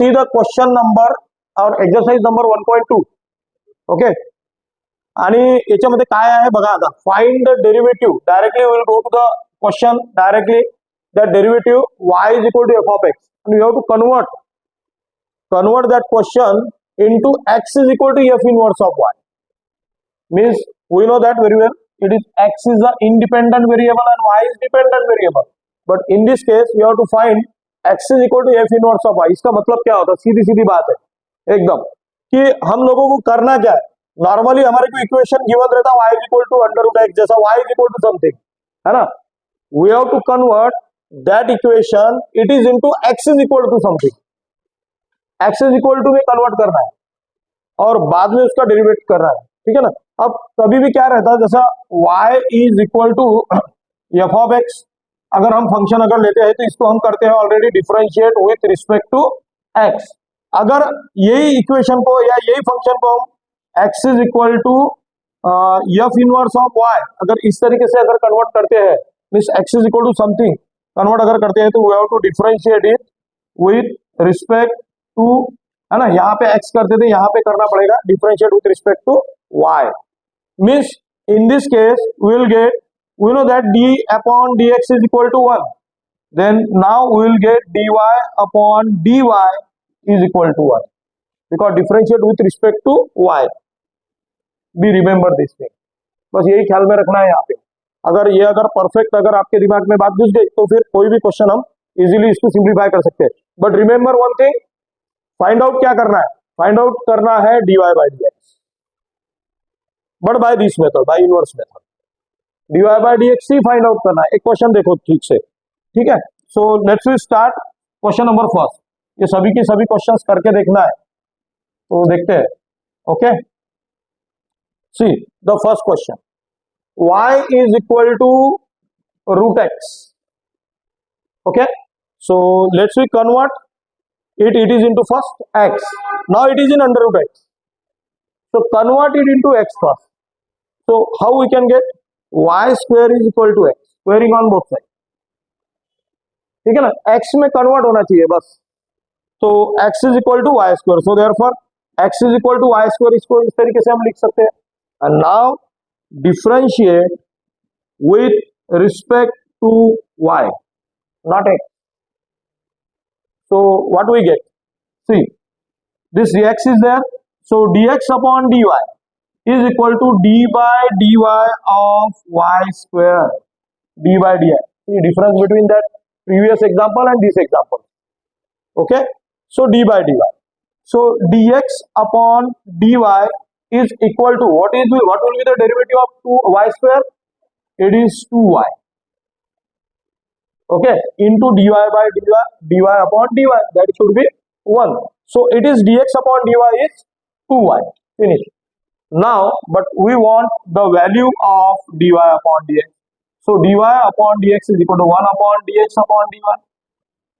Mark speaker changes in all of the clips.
Speaker 1: C the question number और exercise number 1.2. Okay, आणि याच्यामध्ये काय आहे बघा आता, find the derivative. Directly will go to the question directly. The derivative y is equal to f of x and you have to convert that question into x is equal to f inverse of y. Means we know that very well, it is x is the independent variable and y is dependent variable, but in this case you have to find x is equal to f inverse of y. इसका मतलब क्या होता है, सीधी सीधी बात है एकदम, कि हम लोगों को करना क्या है. नॉर्मली हमारे को इक्वेशन गिवन रहता है y is equal to under root x, जैसा y is equal to something, है ना. we have to convert that equation it is into x is equal to something. x is equal to में convert करना है और बाद में उसका डेरिवेट करना है, ठीक है ना. अब कभी भी क्या रहता है, जैसा y is equal to f of x, अगर हम फंक्शन अगर लेते हैं तो इसको हम करते हैं already differentiate with respect to x. अगर यही इक्वेशन को या यही फंक्शन को हम x is equal to f inverse of y अगर इस तरीके से अगर कन्वर्ट करते हैं, means x is equal to something convert अगर करते हैं, तो we have to differentiate it with respect to, है ना. यहाँ पे x करते थे, यहाँ पे करना पड़ेगा differentiate with respect to y. Means in this case we will get, we know that d upon dx is equal to 1. Then now we will get dy upon dy is equal to 1 because differentiate with respect to y. Be remember this thing. बस यही ख्याल में रखना है यहाँ पे. अगर perfect अगर आपके दिमाग में बात घुस गई तो फिर कोई भी क्वेश्चन हम इजीली इसको सिंप्लीफाई कर सकते हैं. But remember one thing, find out क्या करना है, फाइंड आउट करना है dy by dx, but by this method, by inverse method. dy by dx ही फाइंड आउट करना है. एक क्वेश्चन देखो ठीक से, ठीक है. So let's we start question number first. ये सभी के सभी क्वेश्चंस करके देखना है, तो देखते हैं. Okay, see the first question, y is equal to root x. Okay, so let's we convert it is into first x. Now it is in under root x, so convert it into x first. So how we can get y square is equal to x, squaring on both sides, ठीक है ना. x में convert होना चाहिए बस, तो x is equal to y square, so therefore x is equal to y square, इसको इस तरीके से हम लिख सकते हैं. and now differentiate with respect to y, not x. So what we get, see this dx is there, so dx upon dy is equal to d by dy of y square, d by dy. See difference between that previous example and this example. Okay, so d by dy, so dx upon dy is equal to what will be the derivative of 2y square, it is 2y. Okay, into dy by dy upon dy, that should be 1. So it is dx upon dy is 2y. Finish. Now but we want the value of dy upon dx, so dy upon dx is equal to 1 upon dx upon dy.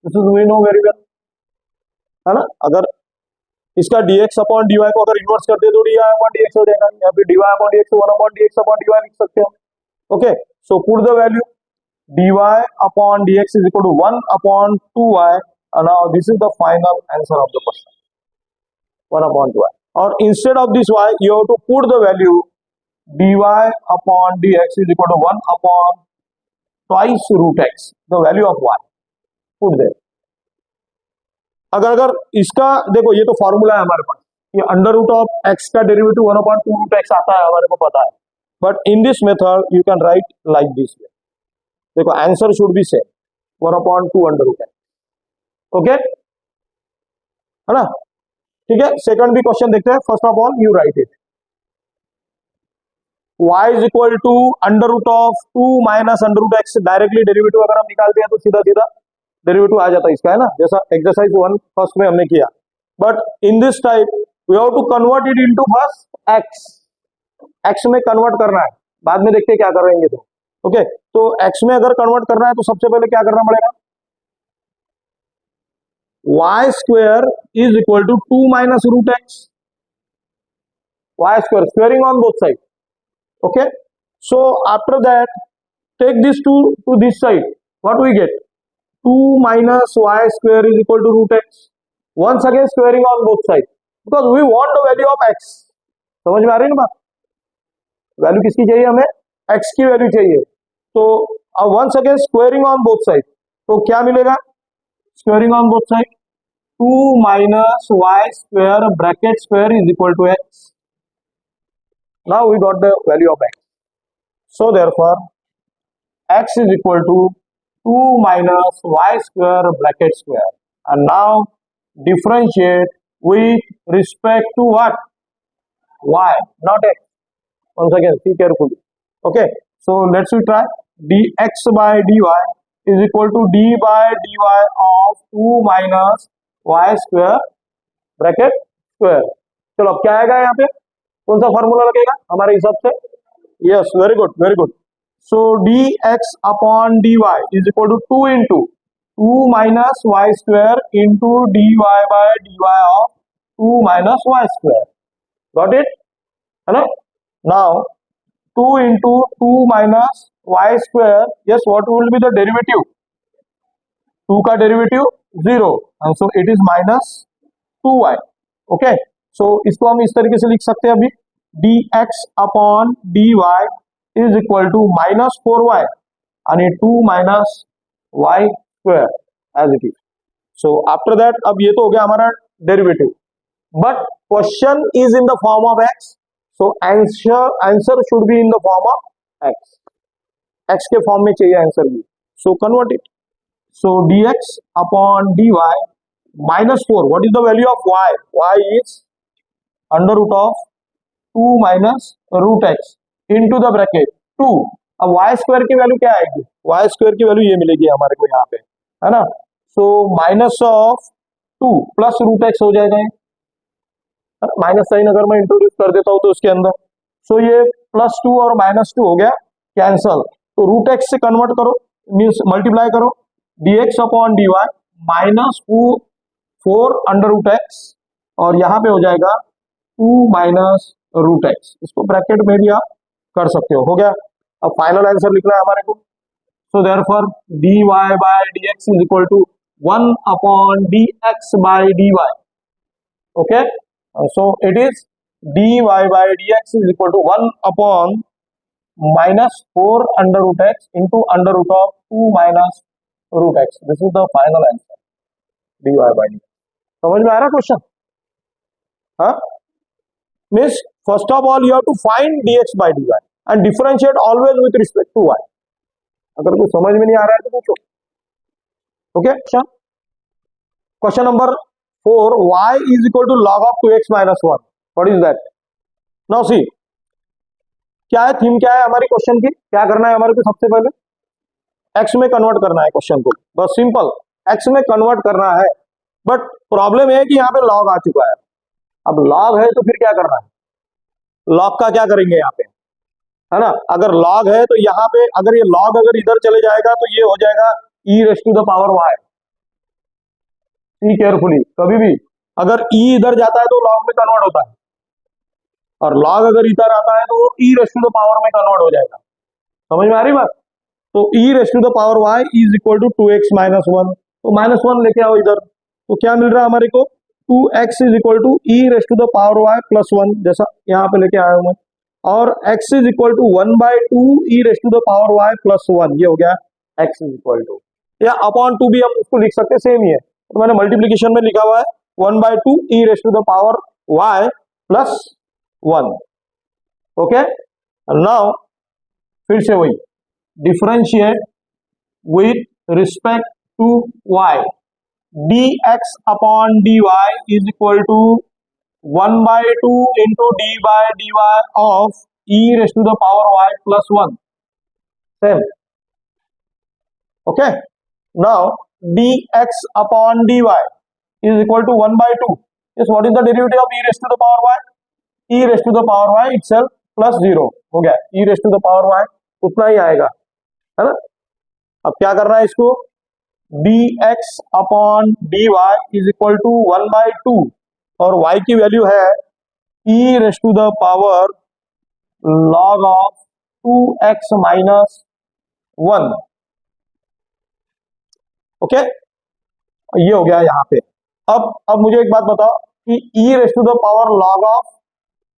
Speaker 1: This is we know very well, है ना. अगर इसका dx upon dy को अगर inverse करते हैं तो dy upon dx हो जाएगा, या फिर dy upon dx 1 upon dx upon dy लिख सकते हैं. Okay, so put the value dy upon dx is equal to 1 upon 2y, and now this is the final answer of the question, 1 upon 2y. और instead of this y you have to put the value dy upon dx is equal to 1 upon twice root x, the value of y, put there. अगर इसका देखो, ये तो formula है हमारे पास, ये अंडर रूट ऑफ एक्स का डेरिवेटिव 1 अपॉन 2 रूट एक्स आता है, हमारे को पता है. But in this method you can write like this way. देखो answer should be same, 1 upon 2 under root x. Okay, है ना. ठीक है, सेकंड भी क्वेश्चन देखते हैं. First of all you write it, y is equal to under root of 2 minus under root x. Directly derivative अगर हम निकालते हैं तो सीधा सीधा डेरिवेटिव आ जाता है इसका, है ना, जैसा एक्सरसाइज 1 फर्स्ट में हमने किया. But in this type we have to convert it into first x. x में कन्वर्ट करना है, बाद में देखते हैं क्या करेंगे. तो ओके, तो x में अगर कन्वर्ट करना है तो सबसे पहले क्या करना पड़ेगा, y square is equal to 2 minus root x, y square squaring on both side. Okay, so after that take this to this side, what we get, 2 minus y square is equal to root x. once again squaring on both sides because we want the value of x. समझ में आ रही है ना बात? Value किसकी चाहिए हमें? x की वैल्यू चाहिए. तो once again squaring on both sides, तो क्या मिलेगा? squaring on both sides 2 minus y square bracket square is equal to x. Now we got the value of x. So therefore x is equal to 2 minus y square bracket square. And now differentiate with respect to what? Y, not x. Once again, see carefully. Okay, so let's try. Dx by dy is equal to d by dy of 2 minus y square bracket square. चलो अब क्या आएगा यहाँ पे? कौन सा formula लगेगा हमारे हिसाब से? Yes, very good, very good. So dx upon dy is equal to 2 into 2 minus y square into dy by dy of 2 minus y square. Got it? है ना? Now 2 into 2 minus y square. Yes, what will be the derivative? 2 का derivative 0, and so it is minus 2y. Okay, so इसको हम इस तरीके से लिख सकते हैं अभी. dx upon dy is equal to minus 4y and 2 minus y square as it is. So after that, अब ये तो हो गया हमारा derivative, but question is in the form of x, so answer should be in the form of x के form में चाहिए answer भी. So convert it. So dx upon dy minus 4, what is the value of y? Y is under root of 2 minus root x into the bracket 2. अब y square की value क्या आएगी? y square की value ये मिलेगी हमारे को यहाँ पे, है ना? So minus of 2 plus root x हो जाएगा. माइनस साइन अगर मैं इंट्रोड्यूस कर देता हूँ तो उसके अंदर, सो ये प्लस 2 और माइनस 2 हो गया कैंसल. तो रूट एक्स से कन्वर्ट करो, मीन्स मल्टीप्लाई करो. dx upon dy minus 4 under root x, और यहाँ पे हो जाएगा 2 माइनस रूट एक्स. इसको ब्रैकेट में भी आप कर सकते हो गया. अब फाइनल आंसर लिखना है हमारे को. So therefore dy by dx is equal to 1 upon dx by dy. Okay, so it is dy by dx is equal to 1 upon minus 4 under root x into under root of 2 minus root x. This is the final answer dy by dx. समझ में आ रहा question? हाँ, means first of all you have to find dx by dy and differentiate always with respect to y. अगर कुछ समझ में नहीं आ रहा है तो पूछो. Okay, question number 4, y is equal to log of 2x minus 1. What is that? Now see, क्या है थीम, क्या है हमारी क्वेश्चन की? क्या करना है हमारे को? सबसे पहले x में कन्वर्ट करना है क्वेश्चन को, बस सिंपल x में कन्वर्ट करना है. बट प्रॉब्लम है कि यहाँ पे log आ चुका है. अब log है तो फिर क्या करना है? log का क्या करेंगे यहाँ पे, है ना? अगर log है तो यहाँ पे अगर ये log अगर इधर चले जाएगा तो ये हो जाएगा e raise to the power y. See carefully, कभी भी अगर e इधर जाता है तो log में कन्वर्ट होता है, और log अगर इधर आता है तो e raise to the power में कन्वर्ट हो जाएगा. समझ में आ रही बात? तो e raise to the power y is equal to 2x minus 1. तो माइनस 1 लेके आओ इधर, तो क्या मिल रहा है हमारे को? 2x is equal to e raise to the power y plus 1, जैसा यहाँ पे लेके आया हूं मैं. और x is equal to 1/2 e raise to the power y plus 1. ये हो गया x इज इक्वल टू, या अपॉन 2 भी हम उसको लिख सकते हैं, सेम ही है. तो मैंने मल्टीप्लीकेशन में लिखा हुआ है 1/2 e raise to the power y plus 1. Okay, now फिर से वही differentiate with respect to y. dx upon dy is equal to 1/2 into d by dy of e raised to the power y plus 1. Same. Okay. Now dx upon dy is equal to 1/2. Yes, what is the derivative of e raised to the power y? e raised to the power y itself plus 0 हो गया. e raised to the power y उतना ही आएगा, है ना? अब क्या करना है इसको? dx upon dy is equal to 1/2, और y की वैल्यू है e raise to the power log of 2x minus 1. Okay, ये हो गया यहाँ पे. अब मुझे एक बात बताओ कि e raise to the power log of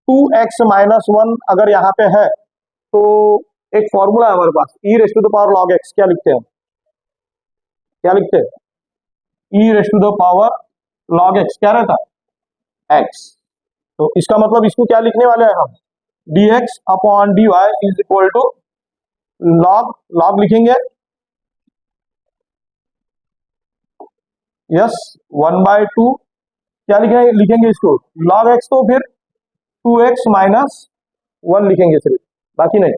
Speaker 1: 2x minus 1 अगर यहाँ पे है तो एक फॉर्मूला है हमारे पास, e raise to the power log x, क्या लिखते हैं? क्या लिखते हैं? e raise to the power log x क्या रहता है? x। तो इसका मतलब इसको क्या लिखने वाले हैं हम? dx upon dy is equal to log लिखेंगे, यस, 1/2, क्या लिखेंगे इसको? log x, तो फिर 2x माइनस 1 लिखेंगे सिर्फ, बाकी नहीं,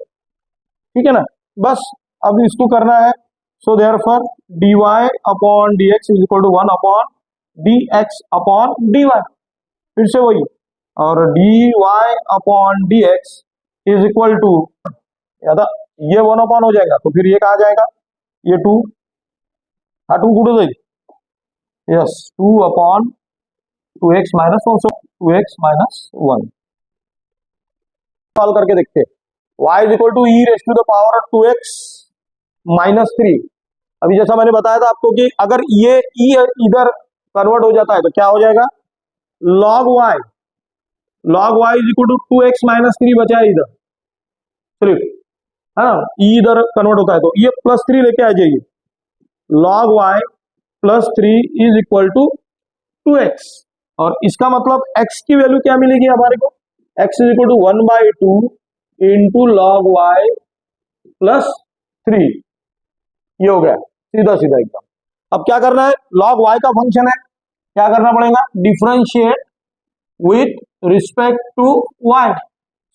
Speaker 1: ठीक है ना? बस अब इसको करना है। So therefore dy upon dx is equal to 1 upon dx upon dy, फिर से वही, और dy upon dx is equal to, ये 1 अपॉन हो जाएगा तो फिर ये कहा जाएगा, ये 2, हाँ 2 कुठे जाईल? Yes, 2 upon 2x minus 1, 2x minus 1 solve करके देखते हैं। y is equal to e raise to the power 2x minus 3। अभी जैसा मैंने बताया था आपको कि अगर ये e इधर कन्वर्ट हो जाता है तो क्या हो जाएगा? log y is equal to 2x minus 3 बचा है इधर सिर्फ, है ना? e इधर कन्वर्ट होता है तो ये प्लस 3 लेके आ जाइए, log y plus 3 is equal to 2x, और इसका मतलब x की वैल्यू क्या मिलेगी हमारे को? x is equal to 1/2 into log y plus 3, ये हो गया सीधा सीधा एकदम। अब क्या करना है? log y का फंक्शन है, क्या करना पड़ेगा? Differentiate with respect to y,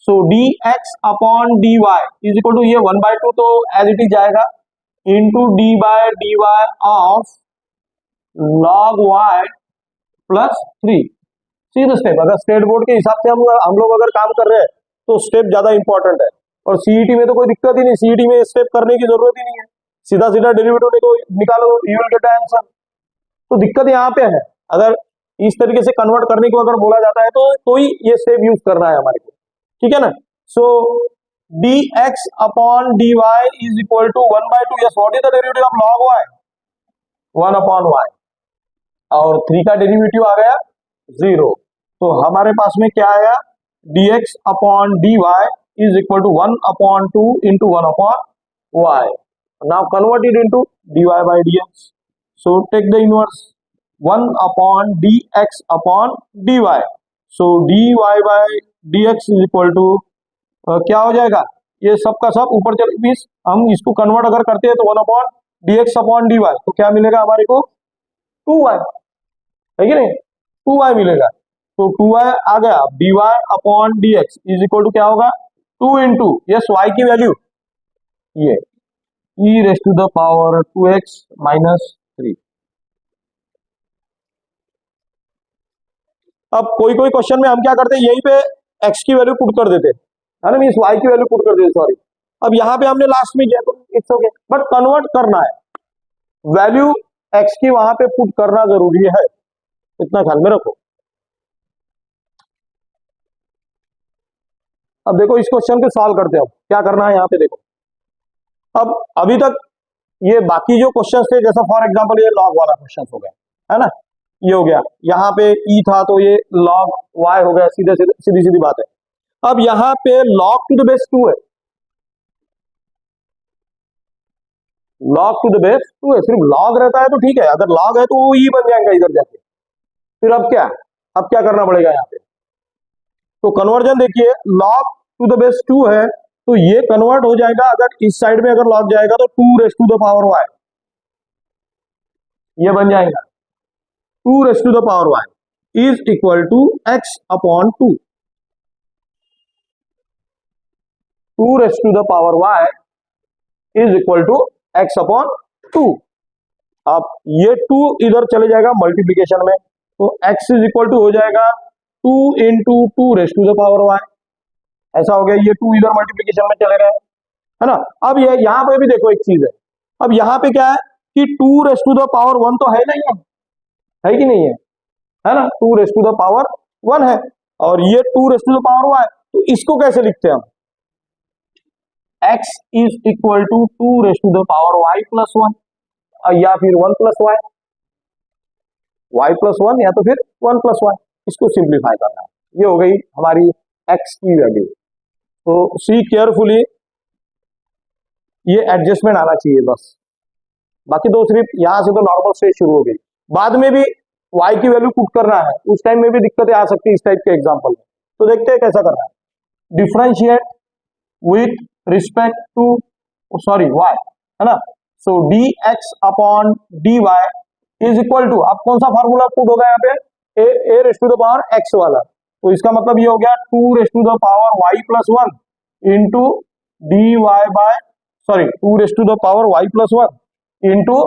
Speaker 1: so dx upon dy is equal to, ये 1/2 तो एज इट इज जाएगा, into dy of log y plus 3, सीधा स्टेप। अगर स्टेट बोर्ड के हिसाब से हम लोग अगर काम कर रहे हैं तो स्टेप ज्यादा इंपॉर्टेंट है, और सीईटी में तो कोई दिक्कत ही नहीं, सीईटी में स्टेप करने की जरूरत ही नहीं है, सीधा सीधा डेरिवेटिव निकालो, यू विल गेट आंसर। तो दिक्कत यहाँ पे है, अगर इस तरीके से कन्वर्ट करने को अगर बोला जाता है तो ही ये स्टेप यूज करना है हमारे को, ठीक है ना? So dx upon dy is equal to 1/2, yes, what is the derivative of log y? 1 upon y, और 3 का डेरिवेटिव आ गया 0, तो हमारे पास में क्या आया? dx upon dy is equal to 1 upon 2 into 1 upon y, now convert it into dy by dx, so take the inverse 1 upon dx upon dy, so dy by dx is equal to क्या हो जाएगा? ये सब का सब ऊपर चल, means हम इसको कन्वर्ट अगर करते हैं तो 1 अपॉन dx अपॉन dy, तो क्या मिलेगा हमारे को? 2y, है कि नहीं? 2y मिलेगा, तो 2y आ गया, dy upon dx is equal to क्या होगा? 2 इंटू, यस, y की वैल्यू ये e raise to the power 2x minus 3। अब कोई कोई क्वेश्चन में हम क्या करते हैं, यहीं पे x की वैल्यू पुट कर देते है ना, मीन्स y की वैल्यू पुट कर देते, सॉरी। अब यहाँ पे हमने लास्ट में किया तो इट्स ओके, बट कन्वर्ट करना है, वैल्यू x की वहां पे पुट करना जरूरी है, इतना ख्याल में रखो। अब देखो इस क्वेश्चन को सॉल्व करते हो, क्या करना है यहाँ पे देखो। अब अभी तक ये बाकी जो क्वेश्चन थे, जैसा फॉर एग्जांपल ये लॉग वाला क्वेश्चन हो गया, है ना, ये हो गया, यहाँ पे ई था तो ये लॉग वाई हो गया, सीधे सीधे सीधी सीधी बात है। अब यहाँ पे लॉग टू द बेस 2 है, लॉग टू द बेस 2 है, सिर्फ लॉग रहता है तो ठीक है, अगर लॉग है तो वो ई बन जाएगा इधर जाके। फिर अब क्या करना पड़ेगा यहाँ पे? तो कन्वर्जन देखिए, लॉग टू द बेस 2 है तो ये कन्वर्ट हो जाएगा, अगर इस साइड में अगर लॉग जाएगा तो 2 raise to the power y, ये बन जाएगा 2 raise to the power y is equal to x upon 2, 2 raise to the power y is equal to x upon 2। अब ये 2 इधर चले जाएगा मल्टीप्लीकेशन में, तो x इज इक्वल टू हो जाएगा 2 into 2 raise to the power y, ऐसा हो गया, ये 2 इधर मल्टीप्लीकेशन में चले गए, है ना। अब ये यहां पे भी देखो एक चीज है, अब यहां पे क्या है कि 2 रेस टू द पावर 1 तो है नहीं है कि नहीं है ना, 2 रेस टू द पावर 1 है, और ये 2 raise to the power y, तो इसको कैसे लिखते हैं हम? x is equal to 2 raise to the power y plus 1, या फिर 1 प्लस वाई, y+1 या तो फिर 1+y, इसको सिंप्लीफाई करना है। ये हो गई हमारी x की वैल्यू। तो सी केयरफुली, ये एडजस्टमेंट आना चाहिए बस, बाकी तो सिर्फ यहां से तो नॉर्मल स्टेज शुरू हो गई। बाद में भी y की वैल्यू पुट करना है, उस टाइम में भी दिक्कतें आ सकती है इस टाइप के एग्जाम्पल में। तो देखते हैं कैसा करना है। Differentiate with respect to sorry y, है ना। So dx upon dy is equal to, अब कौन सा फॉर्मूला पुट होगा यहाँ पे, a raise to the power x वाला। तो इसका मतलब ये हो गया 2 raise to the power y+1 into dy by, sorry 2 raise to the power y+1 into,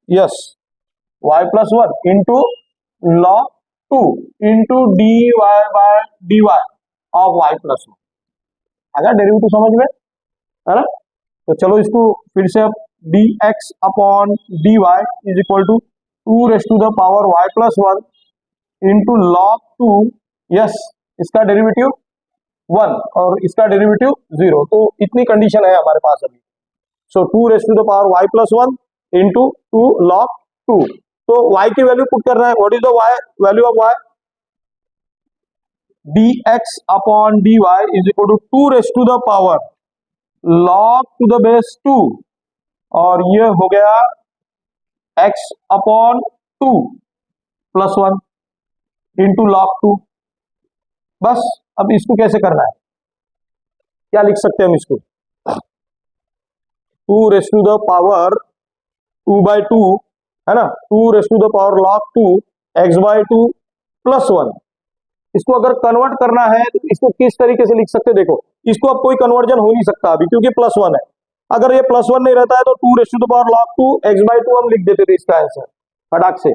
Speaker 1: yes, y+1 into log 2 into dy by dy of y+1। अगर derivative समझ में, है ना। तो चलो इसको फिर से, अब dx upon dy is equal to 2 raise to the power y+1 into log 2, yes, इसका डेरिवेटिव 1 और इसका डेरिवेटिव 0। तो इतनी कंडीशन है हमारे पास अभी। So 2 raise to the power y+1 into 2 log 2। तो y की वैल्यू पुट करना है। What is the y value of y, dx upon dy is equal to 2 raise to the power log to the base 2, और ये हो गया x upon 2 + 1 into log 2। बस अब इसको कैसे करना है, क्या लिख सकते हैं हम इसको, 2 रेज़ टू द पावर 2/2, है ना, 2 raise to the power log 2 x/2 + 1। इसको अगर कन्वर्ट करना है तो इसको किस तरीके से लिख सकते हैं, देखो इसको अब कोई कन्वर्जन हो नहीं सकता अभी, क्योंकि +1 है। अगर ये +1 नहीं रहता है तो 2 raise to the power log 2 x/2 हम लिख देते थे, इसका आंसर फटाक से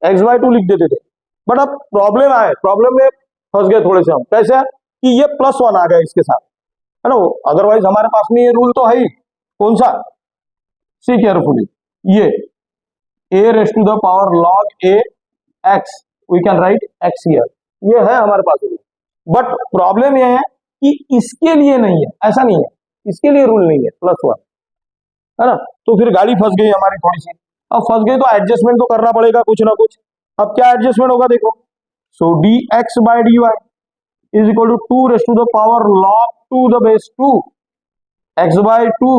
Speaker 1: x/2 लिख देते थे। बट अब प्रॉब्लम आए, प्रॉब्लम में फंस गए थोड़े से हम, कैसे कि ये +1 आ गया इसके साथ, है ना। अदरवाइज हमारे पास में ये रूल तो है ही, कौन सा, सी केयरफुली, ये a raise to the power log a x, we can write x here, ये है हमारे पास रूल। बट प्रॉब्लम ये है कि इसके लिए नहीं है, ऐसा नहीं है, इसके लिए रूल नहीं है +1, है ना। तो फिर गाड़ी फंस गई हमारी थोड़ी सी। अब फंस गई तो एडजस्टमेंट तो करना पड़ेगा कुछ ना कुछ। अब क्या एडजस्टमेंट होगा, देखो, so dx by dy is equal to 2 raise to the power log 2 the base 2 x/2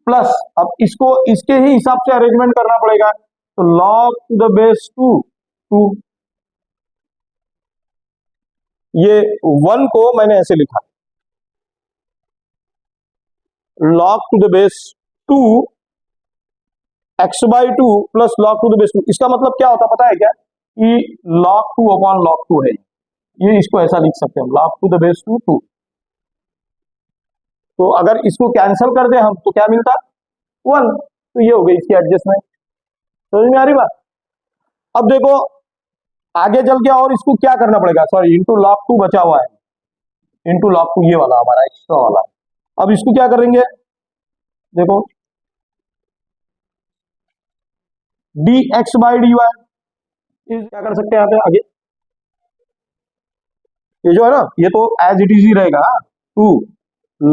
Speaker 1: plus, अब इसको इसके ही हिसाब से अरेंजमेंट करना पड़ेगा, तो log टू द बेस 2 2, ये 1 को मैंने ऐसे लिखा, log to the base 2 x/2 plus log to the base 2। इसका मतलब क्या होता पता है क्या, कि log 2 अपॉन log 2 है ये, इसको ऐसा लिख सकते हैं log टू द बेस 2 2। तो अगर इसको कैंसिल कर दे हम तो क्या मिलता, 1। तो ये हो गई इसकी एडजस्टमेंट। समझ में आ रही बात। अब देखो आगे चल के और इसको क्या करना पड़ेगा, सॉरी इंटू log 2 बचा हुआ है, इंटू log 2 ये वाला हमारा एक्स्ट्रा वाला। अब इसको क्या करेंगे, देखो dx बाय dy इज, क्या कर सकते हैं यहाँ पे आगे, ये जो है ना ये तो एज इट इज ही रहेगा 2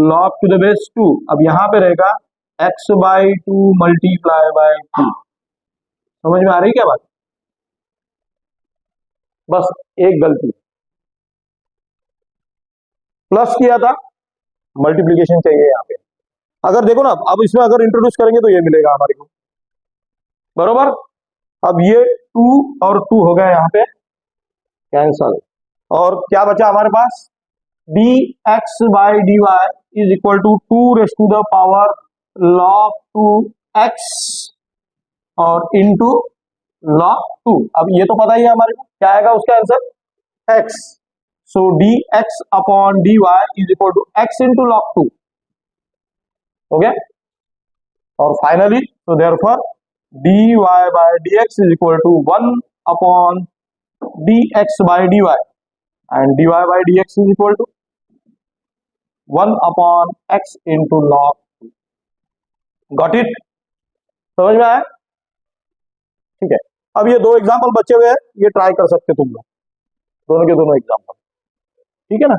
Speaker 1: log टू द बेस 2। अब यहां पे रहेगा x/2 मल्टीप्लाई बाय 2। समझ में आ रही क्या बात, बस एक गलती, प्लस किया था, मल्टीप्लीकेशन चाहिए यहाँ पे। अगर देखो ना, अब इसमें अगर इंट्रोड्यूस करेंगे तो ये मिलेगा हमारे को, बरोबर। अब ये 2 और 2 हो गया यहाँ पे कैंसल, और क्या बचा हमारे पास, dx by dy is equal to 2 raise to the power log 2x और इंटू log 2। अब ये तो पता ही है हमारे को क्या आएगा उसका answer, x। So dx upon dy is equal to x into log 2 हो गया। और फाइनली तो therefore dy by dx is equal to 1 upon dx by dy, and dy by dx is equal to 1 upon x into log 2। Got it, समझ में आया, ठीक है। अब ये 2 एग्जाम्पल बचे हुए हैं, ये ट्राई कर सकते तुम लोग, दोनों के दोनों एग्जाम्पल, ठीक है ना।